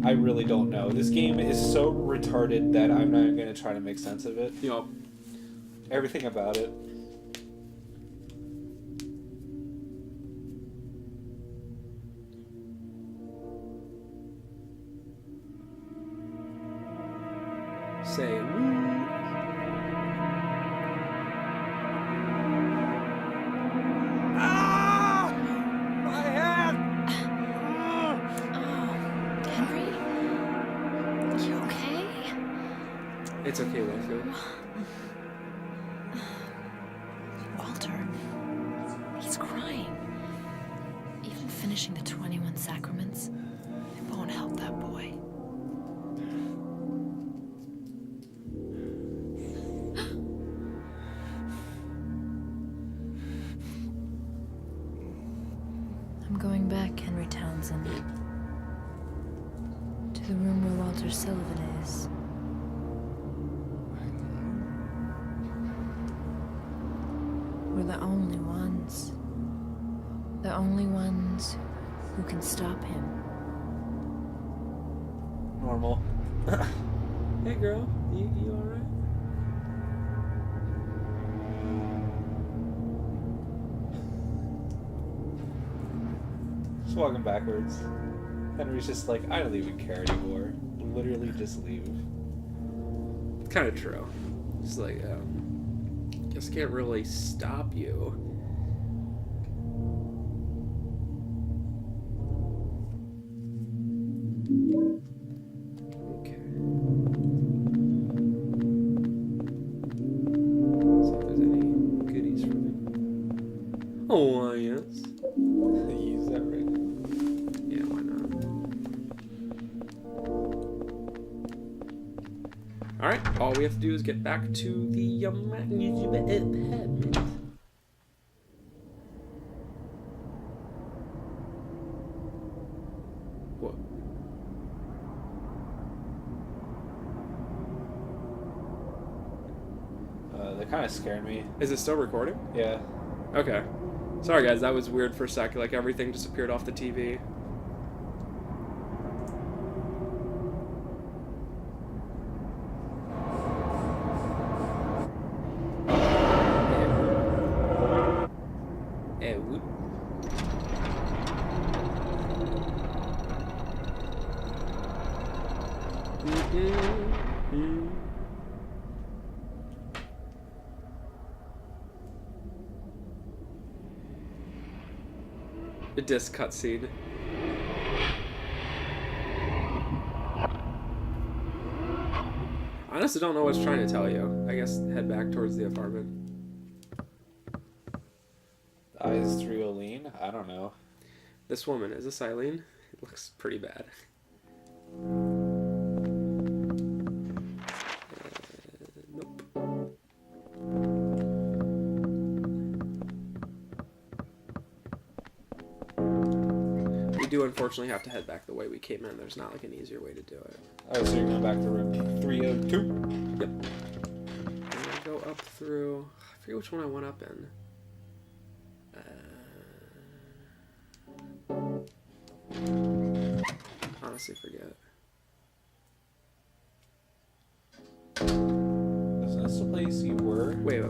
I really don't know. This game is so retarded that I'm not even going to try to make sense of it. Yup. Everything about it. Say woo. Ah! My head! Henry? You okay? It's okay, Winfield. Walter, he's crying. Even finishing the 21 sacraments, it won't help that boy. I'm going back, Henry Townsend. To the room where Walter Sullivan is. We're the only ones. The only ones who can stop him. Normal. Hey, girl. You alright? Just walking backwards. Henry's just like, I don't even care anymore. Literally just leave. It's kind of true. It's like, just can't really stop you. Okay. See if there's any goodies for me. Oh, yes. Use that right now. Yeah, why not? Alright, all we have to do is get back to the apartment. What? They kind of scared me. Is it still recording? Yeah. Okay. Sorry guys, that was weird for a sec. Like everything disappeared off the TV. The disc cutscene. I honestly don't know what it's trying to tell you. I guess head back towards the apartment. Eyes through Eileen? I don't know. This woman, is this Eileen? It looks pretty bad. Nope. We do unfortunately have to head back the way we came in. There's not like an easier way to do it. Oh, so you're going back to room 302? Yep. And I go up through... I forget which one I went up in. Honestly forget. Isn't this the place you were? Wait.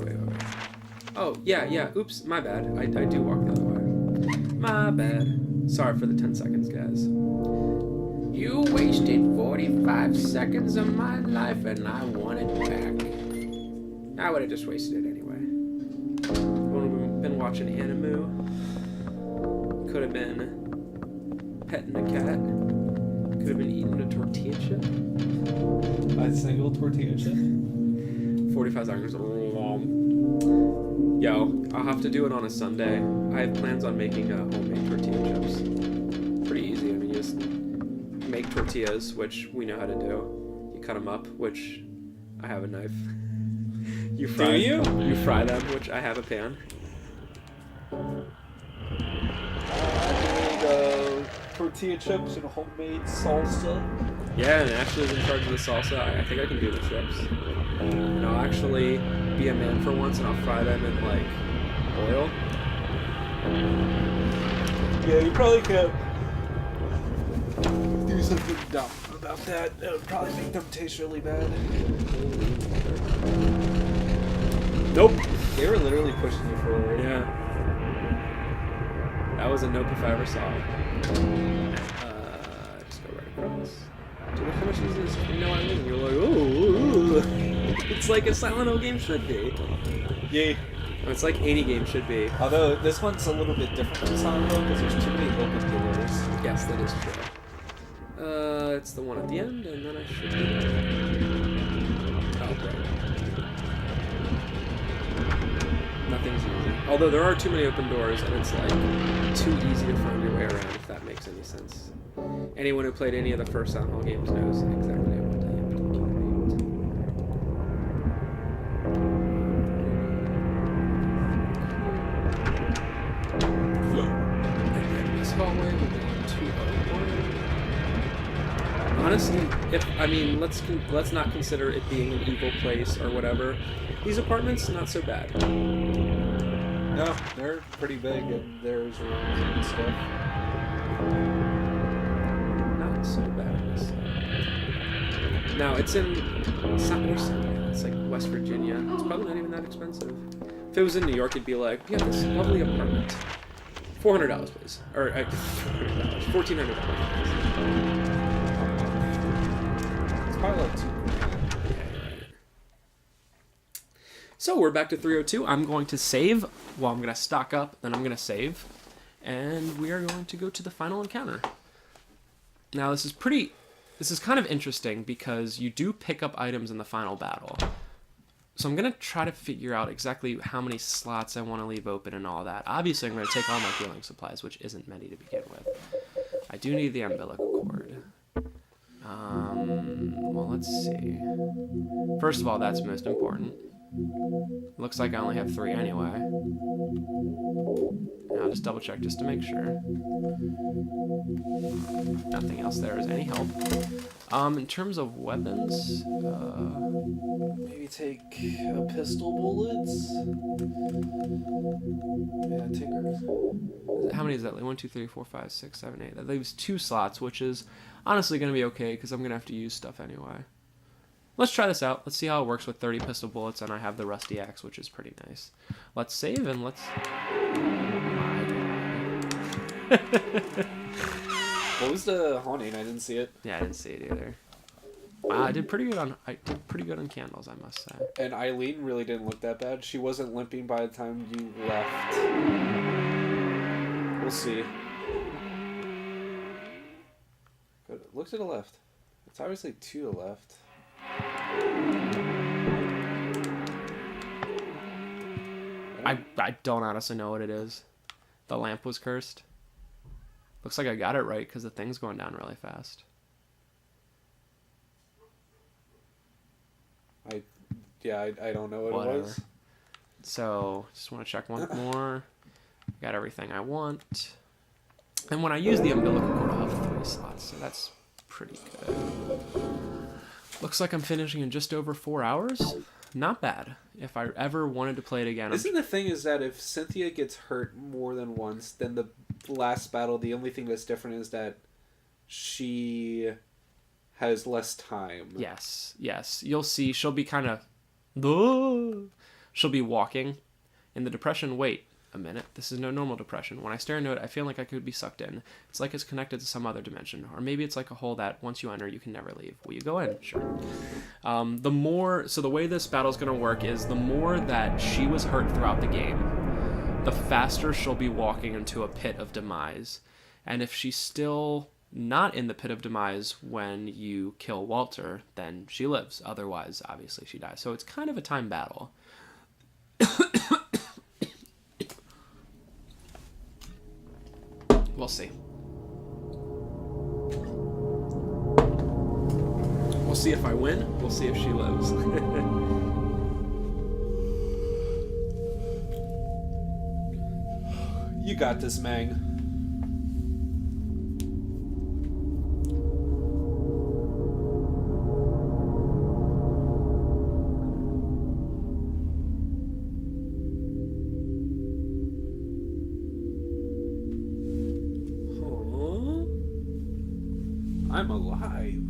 Oh, yeah. Oops, my bad. I do walk the other way. My bad. Sorry for the 10 seconds, guys. You wasted 45 seconds of my life and I want it back. I would have just wasted it anyway. Would have been watching anime. Could have been petting a cat. Could have been eating a tortilla chip. A single tortilla chip? 45 seconds. Yo, I'll have to do it on a Sunday. I have plans on making homemade tortilla chips. Pretty easy. I mean, you just make tortillas, which we know how to do. You cut them up, which I have a knife. You fry. Do you? You fry them, which I have a pan. Tortilla chips and homemade salsa. Yeah, and Ashley's in charge of the salsa. I think I can do the chips. And I'll actually be a man for once and I'll fry them in, like, oil. Yeah, you probably could. Do something dumb about that. It would probably make them taste really bad. Nope. They were literally pushing you forward. Yeah. That was a nope if I ever saw it. Just go right across. Dude, look how much easier this is. You know what I mean? You're like, ooh. It's like a Silent Hill game should be. Yay. It's like any game should be. Although this one's a little bit different from Silent Hill because there's too many open doors. Yes, that is true. It's the one at the end, and then I should be there. Oh, right. Nothing's easy. Although there are too many open doors, and it's like too easy to find your way around, if that makes any sense. Anyone who played any of the first Silent Hill games knows exactly what I am talking about. And this hallway will go to 201. Honestly, let's not consider it being an evil place or whatever. These apartments, not so bad. No, they're pretty big and there's rooms and stuff. Not so bad. Now it's in it's like West Virginia. It's probably not even that expensive. If it was in New York, it'd be like, yeah, this lovely apartment. $400, please. Or $400. $1,400. It's probably like $2,000. So we're back to 302. I'm going to save. Well, I'm going to stock up, then I'm going to save. And we are going to go to the final encounter. Now, this is kind of interesting because you do pick up items in the final battle. So I'm going to try to figure out exactly how many slots I want to leave open and all that. Obviously, I'm going to take all my healing supplies, which isn't many to begin with. I do need the umbilical cord. Well, let's see. First of all, that's most important. Looks like I only have 3 anyway. I'll just double check just to make sure. Nothing else there is any help. In terms of weapons, maybe take a pistol bullets. Yeah, Tinker. How many is that? Like 1, 2, 3, 4, 5, 6, 7, 8. That leaves 2 slots, which is honestly going to be okay because I'm going to have to use stuff anyway. Let's try this out. Let's see how it works with 30 pistol bullets, and I have the rusty axe, which is pretty nice. Let's save and let's... What was the haunting? I didn't see it. Yeah, I didn't see it either. I did pretty good on candles, I must say. And Eileen really didn't look that bad. She wasn't limping by the time you left. We'll see. Good. Look to the left. It's obviously to the left. I don't honestly know what it is. The lamp was cursed. Looks like I got it right because the thing's going down really fast. I don't know what Whatever. it was. So, just want to check one more. Got everything I want. And when I use the umbilical cord, I'll have 3 slots, so that's pretty good. Looks like I'm finishing in just over 4 hours. Not bad. If I ever wanted to play it again... Isn't the thing is that if Cynthia gets hurt more than once, then the last battle, the only thing that's different is that she has less time. Yes. You'll see she'll be kind of... She'll be walking. In the depression, wait a minute. This is no normal depression. When I stare into it, I feel like I could be sucked in. It's like it's connected to some other dimension. Or maybe it's like a hole that once you enter, you can never leave. Will you go in? Sure. So the way this battle's going to work is the more that she was hurt throughout the game, the faster she'll be walking into a pit of demise. And if she's still not in the pit of demise when you kill Walter, then she lives. Otherwise, obviously, she dies. So it's kind of a time battle. We'll see. We'll see if I win. We'll see if she lives. You got this, Mang. I'm alive.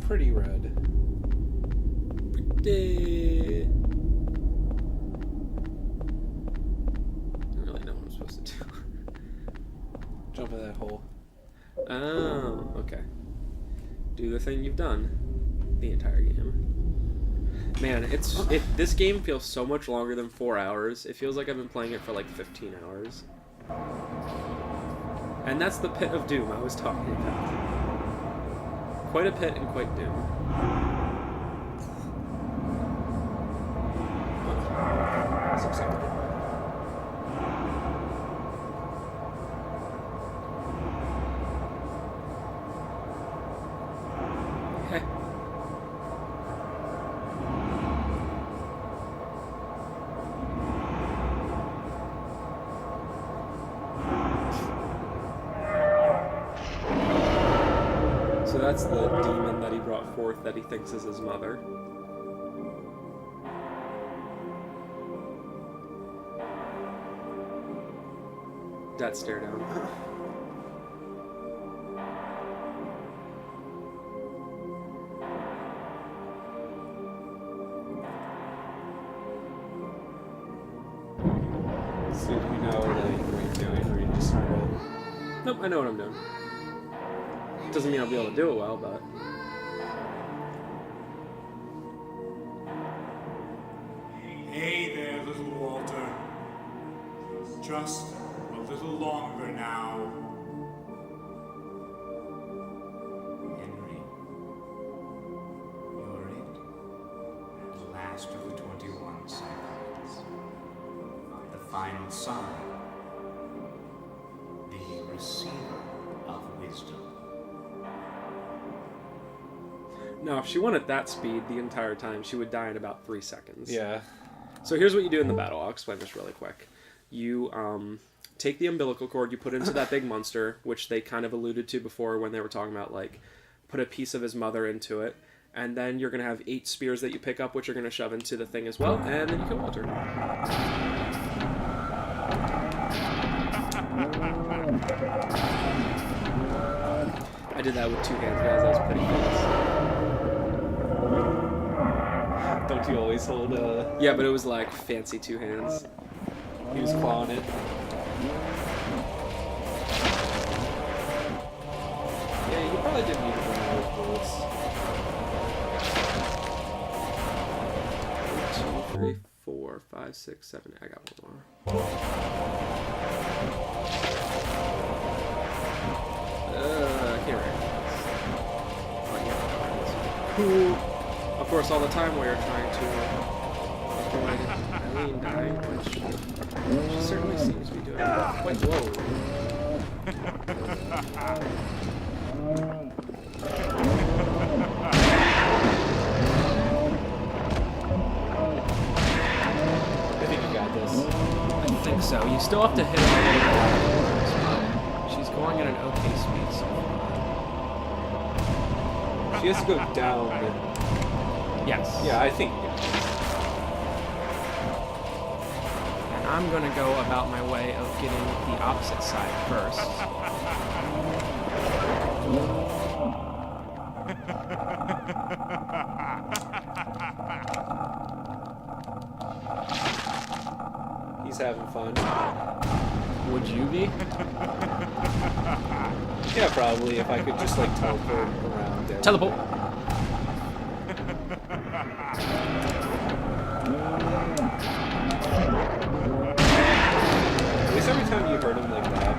Pretty red. Pretty. I don't really know what I'm supposed to do. Jump in that hole. Oh, okay. Do the thing you've done the entire game. Man, this game feels so much longer than 4 hours. It feels like I've been playing it for like 15 hours. And that's the pit of doom I was talking about. Quite a pit and quite doom. That's exciting. Heh. So that's the demon that he brought forth that he thinks is his mother. That stare down. So you know what you're doing, or you just sort of... Nope, I know what I'm doing. Doesn't mean I'll be able to do it well, but... Hey there, little Walter. Just a little longer now. Henry, you're it. The last of the 21 cycles. The final sign. The receiver of wisdom. No, if she went at that speed the entire time, she would die in about 3 seconds. Yeah. So here's what you do in the battle. I'll explain this really quick. You take the umbilical cord, you put it into that big monster, which they kind of alluded to before when they were talking about, like, put a piece of his mother into it, and then you're going to have 8 spears that you pick up, which you're going to shove into the thing as well, and then you kill Walter. I did that with 2 hands, guys. That was pretty fast. Don't you always hold Yeah, but it was like fancy 2 hands. He was clawing it. Yeah, you probably didn't need to run out of bullets. 1, 2, 3, 4, 5, 6, 7. I got one more. I can't remember. Of course, all the time we are trying to avoid Eileen dying, which she certainly seems to be doing. Wait, whoa. I think you got this. I think so. You still have to hit her a little bit. She's going at an okay speed so far. She has to go down. Yes. Yeah, I think. And I'm going to go about my way of getting the opposite side first. He's having fun. Would you be? Yeah, probably, if I could just, like, teleport around there. Teleport! At least every time you hurt him like that,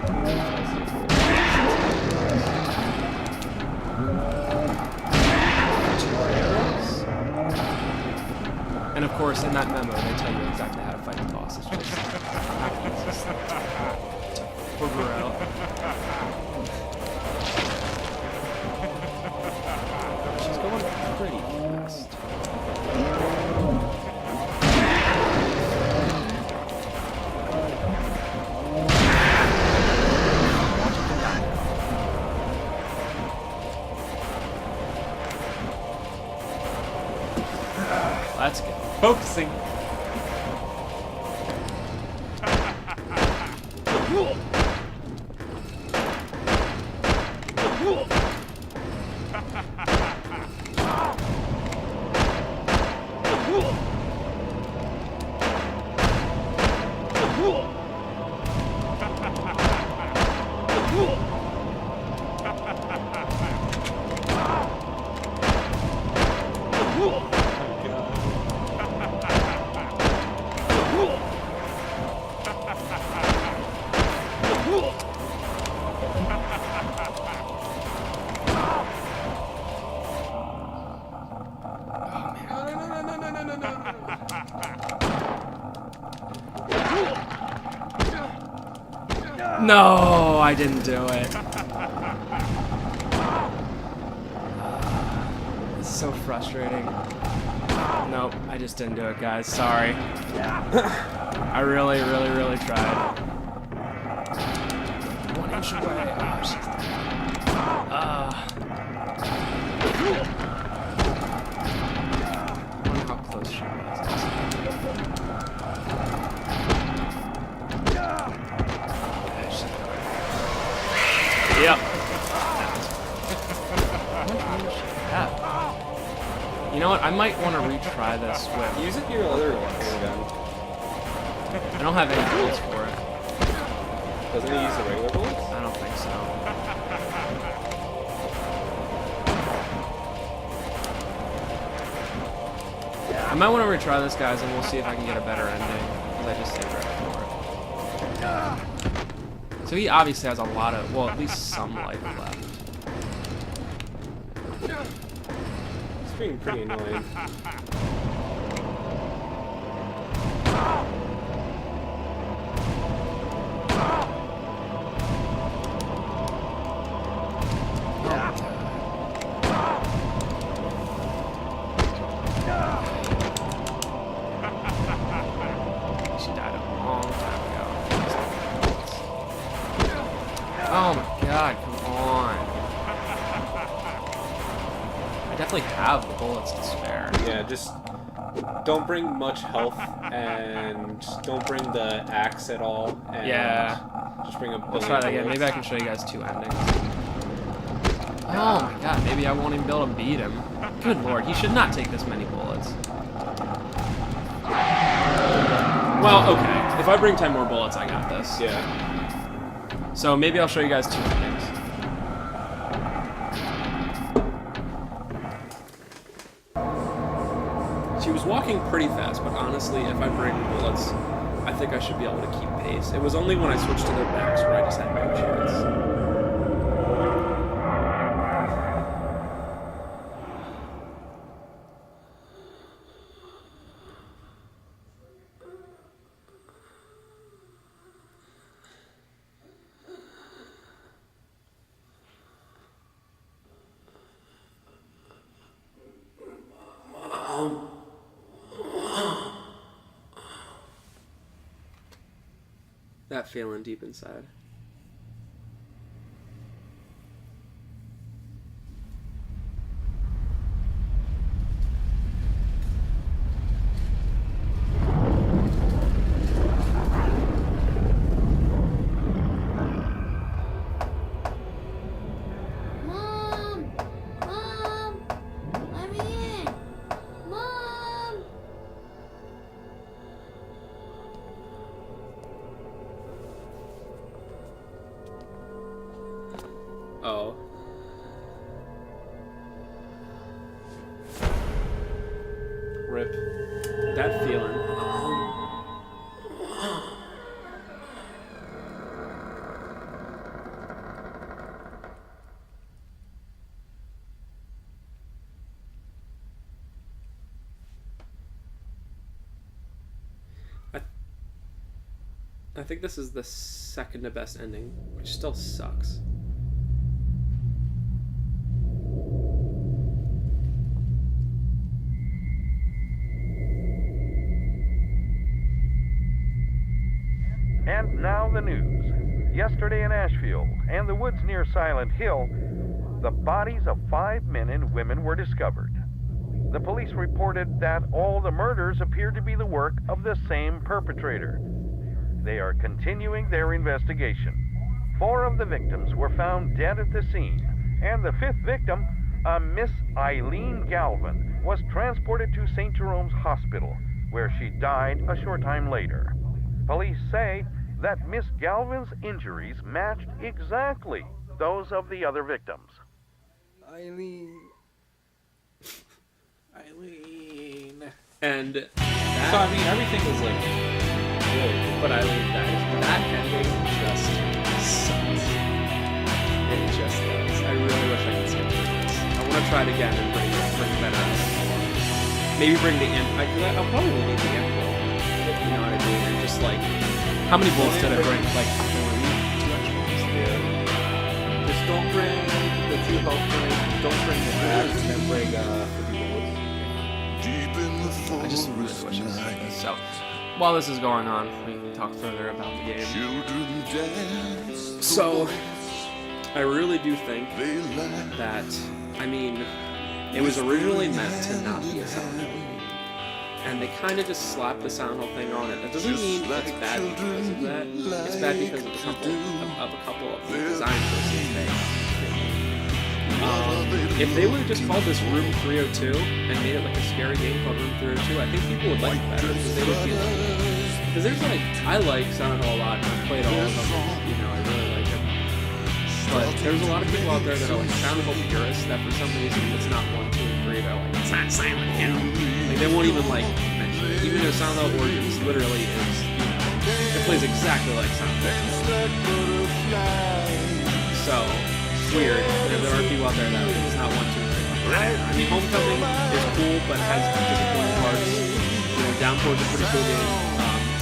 And of course, in that memo, they tell you exactly how to fight the boss. It's just not the easiest thing to figure out. She's going pretty fast. Let's go. Focusing. No, I didn't do it. This is so frustrating. Nope, I just didn't do it, guys. Sorry. I really, really, really tried. 1 inch away. Oh, she's there. I wonder how close she was. Yep. You know what? I might want to retry this with. Use it your other gun. I don't have any bullets for it. Doesn't he use the regular bullets? I don't think so. I might want to retry this, guys, and we'll see if I can get a better ending. Because I just saved right for it. So he obviously has a lot of, well, at least some life left. It's being pretty annoying. She died a long time ago. Oh my god, come on. I definitely have the bullets to spare. Yeah, just don't bring much health and don't bring the axe at all. And Yeah. just bring a Let's try that again. Maybe I can show you guys two endings. Oh my god, maybe I won't even be able to beat him. Good lord, he should not take this many bullets. Well, okay. If I bring 10 more bullets, I got this. Yeah. So maybe I'll show you guys two endings. She was walking pretty fast, but honestly, if I bring bullets, I think I should be able to keep pace. It was only when I switched to their backs where I just had no chance. That feeling deep inside. Mom! Mom! Let me in! Mom! Oh. Rip. That feeling. I think this is the second to best ending, which still sucks. And now the news. Yesterday in Ashfield and the woods near Silent Hill, the bodies of 5 men and women were discovered. The police reported that all the murders appeared to be the work of the same perpetrator. They are continuing their investigation. 4 of the victims were found dead at the scene, and the 5th victim, a Miss Eileen Galvin, was transported to St. Jerome's Hospital, where she died a short time later. Police say that Miss Galvin's injuries matched exactly those of the other victims. Eileen. And So, that, I mean, everything was like good. but Eileen dies. That ending just sucks. It just does. I really wish I could skip through this. I want to try it again and bring better out. Maybe bring the imp. I'll probably need the info. You know what I mean? And just like, how many bullets did I bring? Like 2 extra bullets. Yeah. Just don't bring the 2 health points, don't bring the max, and then bring 50 bullets. I just really wish I could skip this. So, while this is going on, we can talk further about the game. So, I really do think that, I mean, it was originally meant to not be a Silent Hill game. And they kind of just slapped the Silent Hill thing on it. That doesn't mean it's bad because of that. It's bad because of a couple of the design choices they made. If they would have just called this Room 302 and made it like a scary game called Room 302, I think people would like it better because they would feel like, because there's like, I like Silent Hill a lot and I've played all of them, you know, I really like it. But there's a lot of people out there that are like Silent Hill purists that for some reason it's not 1, 2, and 3, they're like, it's not Silent Hill. Like they won't even like mention it. Even though Silent Hill Origins literally is, you know, it plays exactly like Silent Hill. So, it's weird. There are people out there that it's not 1, 2, 3. I mean, Homecoming is cool, but has disappointing parts. You know, Downpour's a pretty cool game.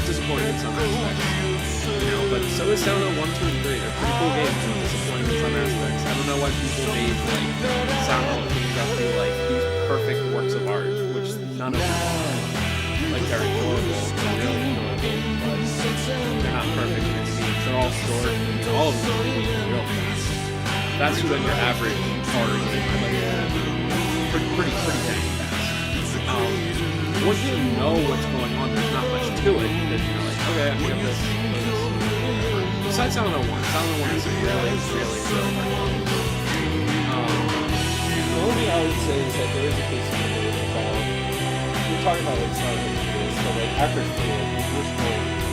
Disappointing in some aspects. You know, but so is Silent Hill 1, 2, and 3. They're pretty cool games, but disappointing in some aspects. I don't know why people made like Silent Hill games out to be like these perfect works of art, which none of them are. Like they're enjoyable, they're really enjoyable, but they're not perfect in any means. They're all short, and all of them are really real fast. That's when your average horror game, I like pretty dang fast. Once you know what's going on, there's not much to it. Because you're like, okay, I'm gonna this. Besides Silent Hill 1, Silent Hill 1 is really hard. The only thing I would say is that there is a case to be made about, we're talking about like Silent Hill games, but like after 3, you're still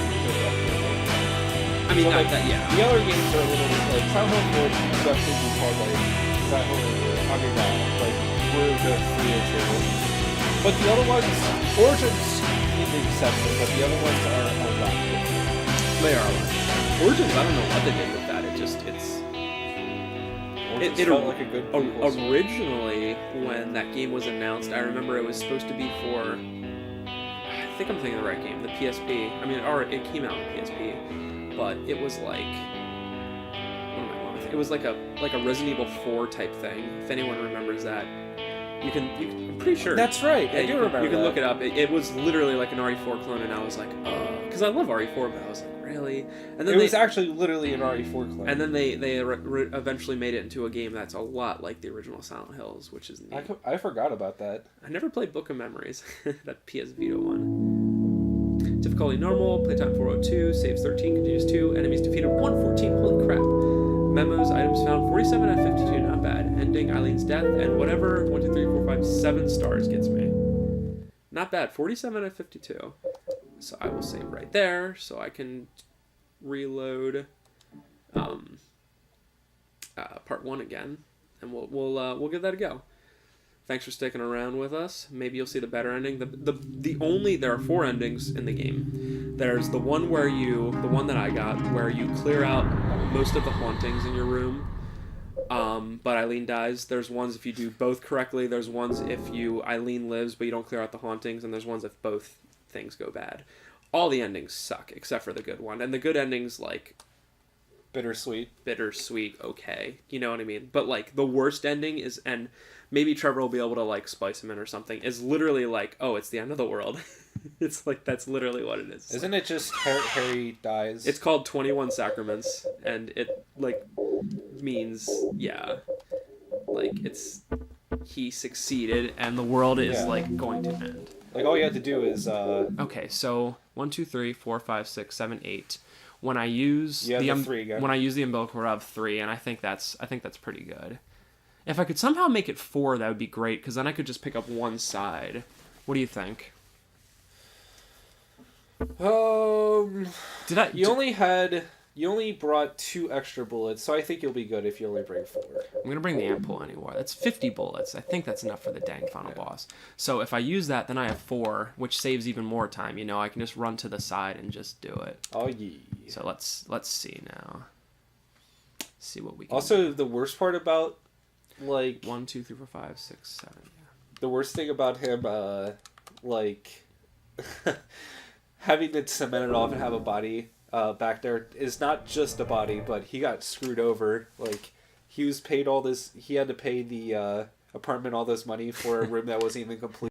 I mean, so, not like, that, yeah. The other games are a little bit like Silent Hill 4 could actually be called like Silent Hill Underground, like we're the 302. But the other ones, Origins is the exception, but the other ones are not good. They are. Origins, I don't know what they did with that. It felt like a good prequel. Originally, when that game was announced, I remember it was supposed to be for, I think I'm thinking of the right game, the PSP. I mean, it came out on PSP, but it was like, what am I going with? It was like a Resident Evil 4 type thing. If anyone remembers that, you can I'm pretty sure. That's right. Yeah, I do remember. You can look it up. It was literally like an RE4 clone, and I was like, because I love RE4, but I was like, really? And then it was actually literally an RE4 clone. And then they eventually made it into a game that's a lot like the original Silent Hills, which is neat. I forgot about that. I never played Book of Memories, that PS Vita one. Difficulty normal, playtime 402, saves 13, continues 2, enemies defeated 114, holy crap. Memos, items found 47 out of 52, not bad. Ending, Eileen's death, and whatever 1, 2, 3, 4, 5, 7 stars gets me. Not bad, 47 out of 52. So I will save right there, so I can reload part 1 again, and we'll give that a go. Thanks for sticking around with us. Maybe you'll see the better ending. There are 4 endings in the game. There's the one that I got, where you clear out most of the hauntings in your room, but Eileen dies. There's ones if you do both correctly. There's ones if Eileen lives, but you don't clear out the hauntings, and there's ones if both things go bad. All the endings suck, except for the good one. And the good ending's like bittersweet, okay. You know what I mean? But like the worst ending is, and maybe Trevor will be able to like spice him in or something, is literally like, oh, it's the end of the world. It's like, that's literally what it is. Isn't it just Harry dies? It's called 21 Sacraments, and it like means, yeah, like it's he succeeded and the world is Yeah. like going to end. Like all you have to do is Okay, so 1, 2, 3, 4, 5, 6, 7, 8. When I use You have the 3 again. when I use the umbilical cord, I have 3, and I think that's pretty good. If I could somehow make it 4, that would be great, because then I could just pick up one side. What do you think? Did I? You only brought 2 extra bullets, so I think you'll be good if you only bring 4. I'm gonna bring the amp pull anymore. That's 50 bullets. I think that's enough for the dang final boss. So if I use that, then I have 4, which saves even more time. You know, I can just run to the side and just do it. Oh yeah. So let's see now. See what we can. Also, the worst part about 1, 2, 3, 4, 5, 6, 7. Yeah. the worst thing about him, having to cement it off and have a body back there is not just a body, but he got screwed over. Like, he was paid all this. He had to pay the apartment all this money for a room that wasn't even complete.